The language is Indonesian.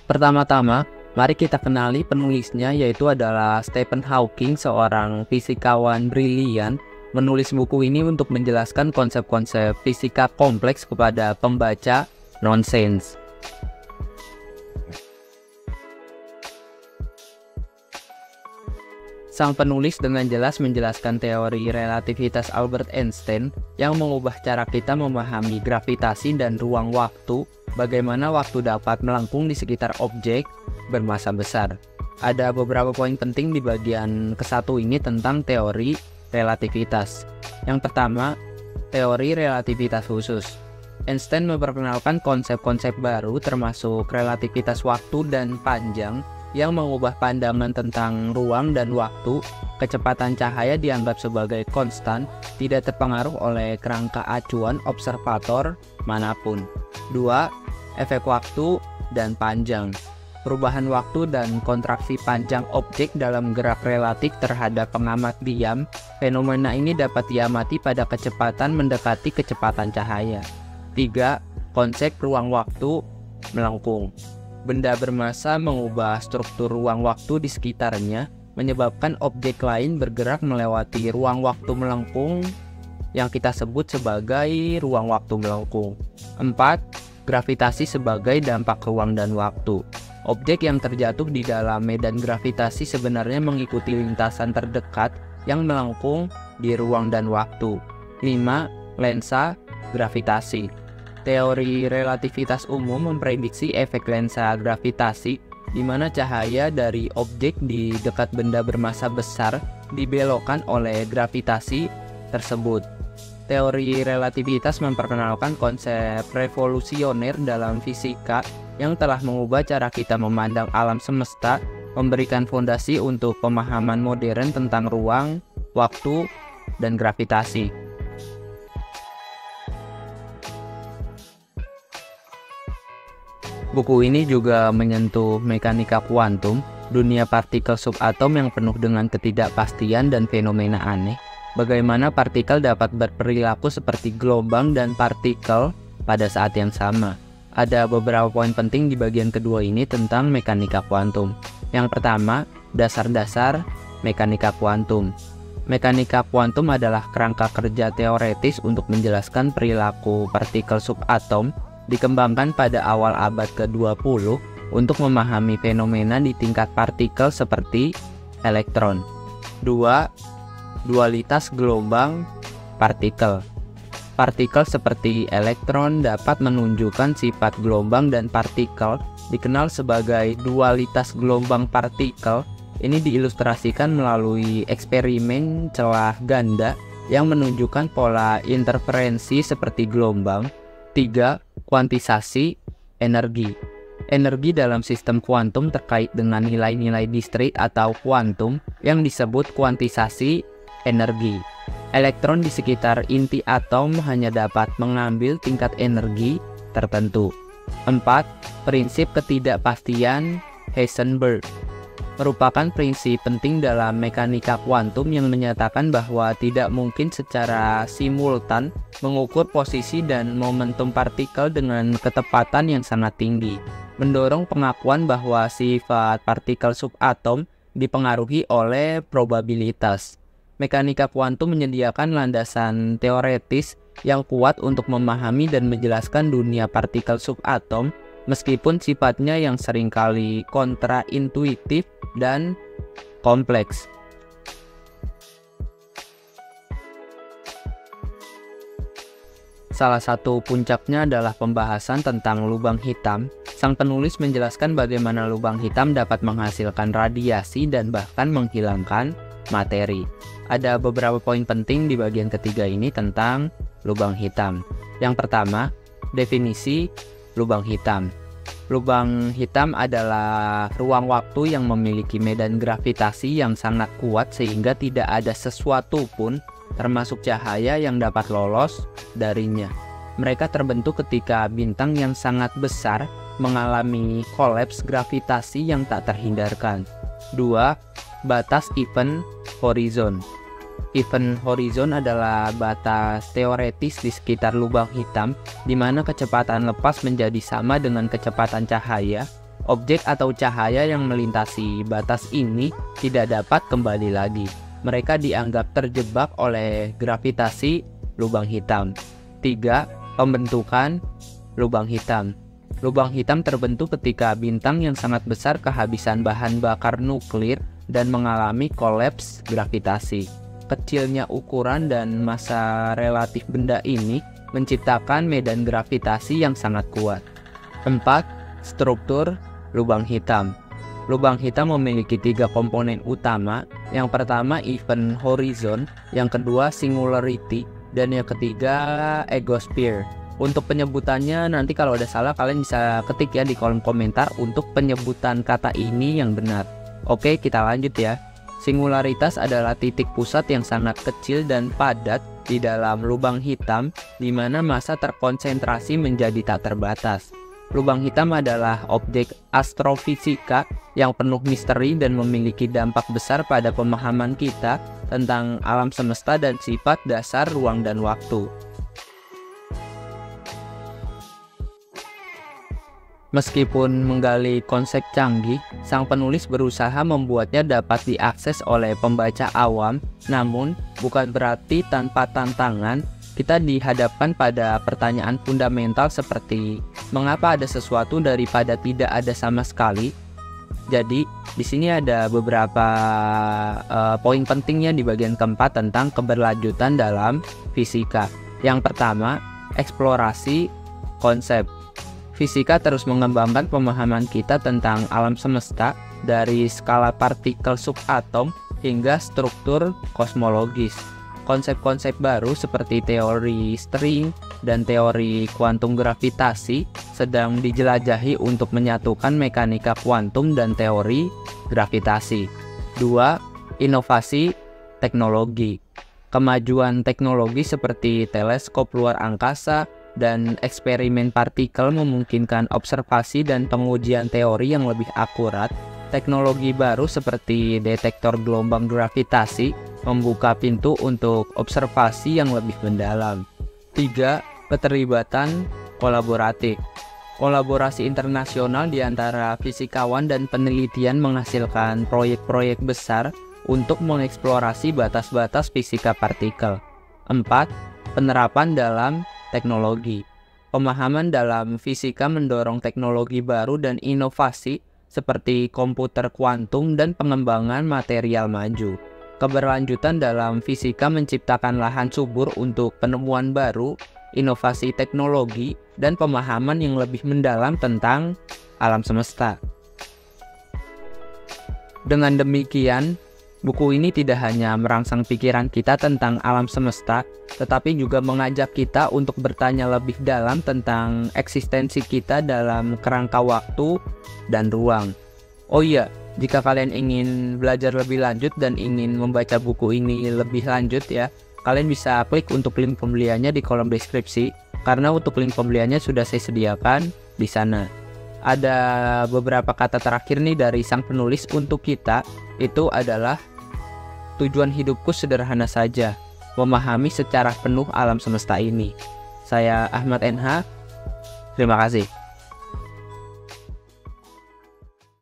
Pertama-tama, mari kita kenali penulisnya, yaitu adalah Stephen Hawking, seorang fisikawan brilian. Menulis buku ini untuk menjelaskan konsep-konsep fisika kompleks kepada pembaca nonsens. Sang penulis dengan jelas menjelaskan teori relativitas Albert Einstein yang mengubah cara kita memahami gravitasi dan ruang waktu, bagaimana waktu dapat melengkung di sekitar objek bermassa besar. Ada beberapa poin penting di bagian ke-1 ini tentang teori relativitas. Yang pertama, teori relativitas khusus. Einstein memperkenalkan konsep-konsep baru termasuk relativitas waktu dan panjang yang mengubah pandangan tentang ruang dan waktu. Kecepatan cahaya dianggap sebagai konstan, tidak terpengaruh oleh kerangka acuan observator manapun. 2. Efek waktu dan panjang. Perubahan waktu dan kontraksi panjang objek dalam gerak relatif terhadap pengamat diam. Fenomena ini dapat diamati pada kecepatan mendekati kecepatan cahaya. 3. Konsep ruang waktu melengkung. Benda bermassa mengubah struktur ruang waktu di sekitarnya, menyebabkan objek lain bergerak melewati ruang waktu melengkung yang kita sebut sebagai ruang waktu melengkung. 4. Gravitasi sebagai dampak ruang dan waktu. Objek yang terjatuh di dalam medan gravitasi sebenarnya mengikuti lintasan terdekat yang melengkung di ruang dan waktu. 5. Lensa gravitasi. Teori relativitas umum memprediksi efek lensa gravitasi, di mana cahaya dari objek di dekat benda bermassa besar dibelokkan oleh gravitasi tersebut. Teori relativitas memperkenalkan konsep revolusioner dalam fisika yang telah mengubah cara kita memandang alam semesta, memberikan fondasi untuk pemahaman modern tentang ruang, waktu, dan gravitasi. Buku ini juga menyentuh mekanika kuantum, dunia partikel subatom yang penuh dengan ketidakpastian dan fenomena aneh. Bagaimana partikel dapat berperilaku seperti gelombang dan partikel pada saat yang sama. Ada beberapa poin penting di bagian kedua ini tentang mekanika kuantum. Yang pertama, dasar-dasar mekanika kuantum. Mekanika kuantum adalah kerangka kerja teoretis untuk menjelaskan perilaku partikel subatom, dikembangkan pada awal abad ke-20 untuk memahami fenomena di tingkat partikel seperti elektron. 2. Dualitas gelombang partikel. Partikel seperti elektron dapat menunjukkan sifat gelombang dan partikel, dikenal sebagai dualitas gelombang partikel. Ini diilustrasikan melalui eksperimen celah ganda yang menunjukkan pola interferensi seperti gelombang. 3. Kuantisasi energi. Energi dalam sistem kuantum terkait dengan nilai-nilai distrik atau kuantum yang disebut kuantisasi energi. Elektron di sekitar inti atom hanya dapat mengambil tingkat energi tertentu. 4. Prinsip ketidakpastian Heisenberg merupakan prinsip penting dalam mekanika kuantum yang menyatakan bahwa tidak mungkin secara simultan mengukur posisi dan momentum partikel dengan ketepatan yang sangat tinggi, mendorong pengakuan bahwa sifat partikel subatom dipengaruhi oleh probabilitas. Mekanika kuantum menyediakan landasan teoretis yang kuat untuk memahami dan menjelaskan dunia partikel subatom, meskipun sifatnya yang seringkali kontraintuitif dan kompleks. Salah satu puncaknya adalah pembahasan tentang lubang hitam. Sang penulis menjelaskan bagaimana lubang hitam dapat menghasilkan radiasi dan bahkan menghilangkan materi. Ada beberapa poin penting di bagian ketiga ini tentang lubang hitam. Yang pertama, definisi lubang hitam. Lubang hitam adalah ruang waktu yang memiliki medan gravitasi yang sangat kuat sehingga tidak ada sesuatu pun, termasuk cahaya, yang dapat lolos darinya. Mereka terbentuk ketika bintang yang sangat besar mengalami kolaps gravitasi yang tak terhindarkan. 2. Batas event horizon. Event horizon adalah batas teoretis di sekitar lubang hitam di mana kecepatan lepas menjadi sama dengan kecepatan cahaya. Objek atau cahaya yang melintasi batas ini tidak dapat kembali lagi. Mereka dianggap terjebak oleh gravitasi lubang hitam. 3. Pembentukan lubang hitam. Lubang hitam terbentuk ketika bintang yang sangat besar kehabisan bahan bakar nuklir dan mengalami kolaps gravitasi. Kecilnya ukuran dan massa relatif benda ini menciptakan medan gravitasi yang sangat kuat. 4. Struktur lubang hitam. Lubang hitam memiliki 3 komponen utama. Yang pertama event horizon, yang kedua singularity, dan yang ketiga egosphere. Untuk penyebutannya nanti kalau ada salah kalian bisa ketik ya di kolom komentar untuk penyebutan kata ini yang benar. Oke, kita lanjut ya. Singularitas adalah titik pusat yang sangat kecil dan padat di dalam lubang hitam di mana massa terkonsentrasi menjadi tak terbatas. Lubang hitam adalah objek astrofisika yang penuh misteri dan memiliki dampak besar pada pemahaman kita tentang alam semesta dan sifat dasar ruang dan waktu. Meskipun menggali konsep canggih, sang penulis berusaha membuatnya dapat diakses oleh pembaca awam, namun bukan berarti tanpa tantangan. Kita dihadapkan pada pertanyaan fundamental seperti mengapa ada sesuatu daripada tidak ada sama sekali. Jadi di sini ada beberapa poin pentingnya di bagian keempat tentang keberlanjutan dalam fisika. Yang pertama, eksplorasi konsep. Fisika terus mengembangkan pemahaman kita tentang alam semesta dari skala partikel subatom hingga struktur kosmologis. Konsep-konsep baru seperti teori string dan teori kuantum gravitasi sedang dijelajahi untuk menyatukan mekanika kuantum dan teori gravitasi. 2. Inovasi teknologi. Kemajuan teknologi seperti teleskop luar angkasa dan eksperimen partikel memungkinkan observasi dan pengujian teori yang lebih akurat. Teknologi baru seperti detektor gelombang gravitasi membuka pintu untuk observasi yang lebih mendalam. 3. Keterlibatan kolaboratif. Kolaborasi internasional di antara fisikawan dan penelitian menghasilkan proyek-proyek besar untuk mengeksplorasi batas-batas fisika partikel. 4. Penerapan dalam teknologi. Pemahaman dalam fisika mendorong teknologi baru dan inovasi seperti komputer kuantum dan pengembangan material maju. Keberlanjutan dalam fisika menciptakan lahan subur untuk penemuan baru, inovasi teknologi, dan pemahaman yang lebih mendalam tentang alam semesta. Dengan demikian, buku ini tidak hanya merangsang pikiran kita tentang alam semesta, tetapi juga mengajak kita untuk bertanya lebih dalam tentang eksistensi kita dalam kerangka waktu dan ruang. Oh iya, jika kalian ingin belajar lebih lanjut dan ingin membaca buku ini lebih lanjut ya, kalian bisa klik untuk link pembeliannya di kolom deskripsi, karena untuk link pembeliannya sudah saya sediakan di sana. Ada beberapa kata terakhir nih dari sang penulis untuk kita, itu adalah tujuan hidupku sederhana saja, memahami secara penuh alam semesta ini. Saya Ahmad NH, terima kasih.